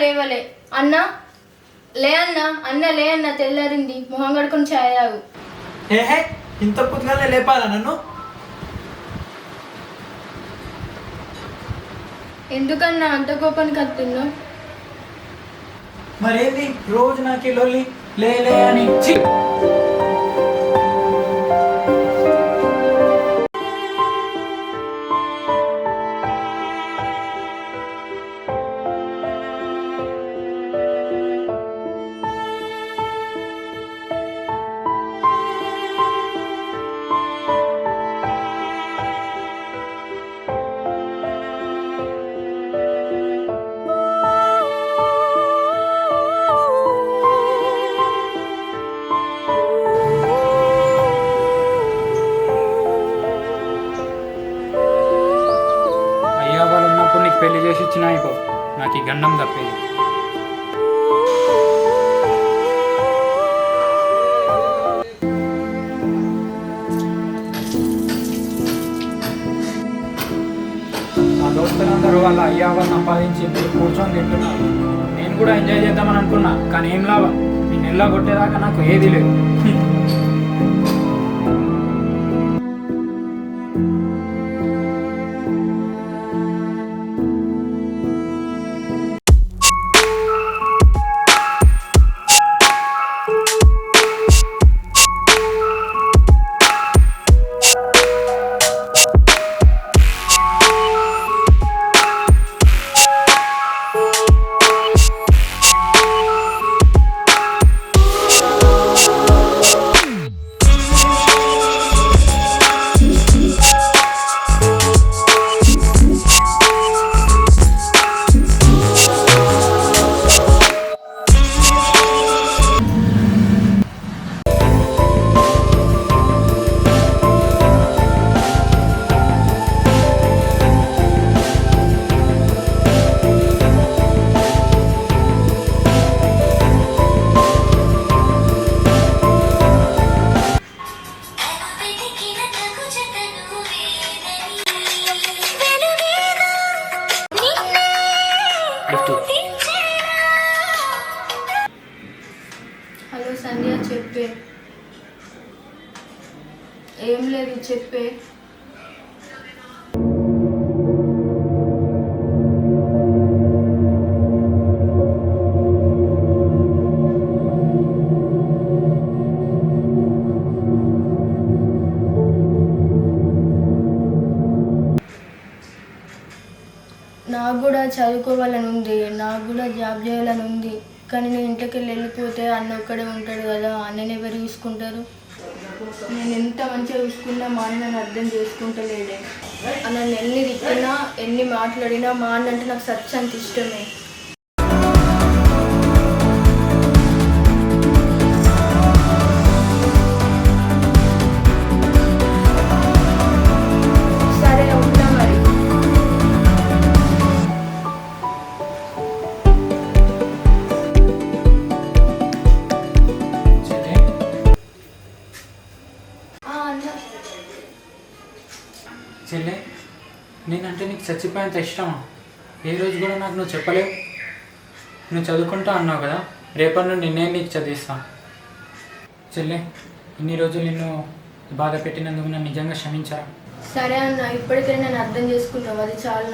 లేవలే. అన్న లే అన్న, అన్న లే అన్న, తెల్లారింది, మొహం కడుకొని ఛాయ్ తాగు. హే ఇంత పొద్దుగానే లేపాలా నన్ను? ఎందుకన్నా అంత కోపానికి వస్తున్నావు? మరేంది రోజు నాకు లొల్లి లే లే అని. పెళ్లి చేసి ఇచ్చిన అయిపో, నాకు ఈ గండం తప్పేది. ఆ దోస్తులందరూ వాళ్ళ అయ్యా వాళ్ళు సంపాదించి మీరు కూర్చొని తింటున్నారు. నేను కూడా ఎంజాయ్ చేద్దామని అనుకున్నా, కానీ ఏం లాభం, ఈ నెలలో కొట్టేదాకా నాకు ఏది లేదు. హలో సంధ్య, చెప్పే. ఏం లేదు, చెప్పే. నాకు కూడా చదువుకోవాలని ఉంది, నాకు కూడా జాబ్ చేయాలని ఉంది. కానీ నేను ఇంటికి వెళ్ళిపోతే అన్న ఒక్కడే ఉంటాడు కదా, అన్నని ఎవరు చూసుకుంటారు? నేను ఎంత మంచిగా చూసుకున్నా మా అన్నని అర్థం చేసుకుంటలేడే. నన్ను ఎన్ని తిట్టినా ఎన్ని మాట్లాడినా మా అన్న అంటే నాకు అంత ఇష్టమే. చెల్లె, నేనంటే నీకు చచ్చిపోయేంత ఇష్టమా? ఏ రోజు కూడా నాకు నువ్వు చెప్పలేవు. నువ్వు చదువుకుంటా అన్నావు కదా, రేపటి నుండి నేను నీకు చదివిస్తాను. చెల్లె, ఇన్ని రోజులు నిన్ను బాధ పెట్టినందుకు నన్ను నిజంగా క్షమించారా? సరే అన్న, ఇప్పటికైనా నన్ను అర్థం చేసుకుంటావు, అది చాలా.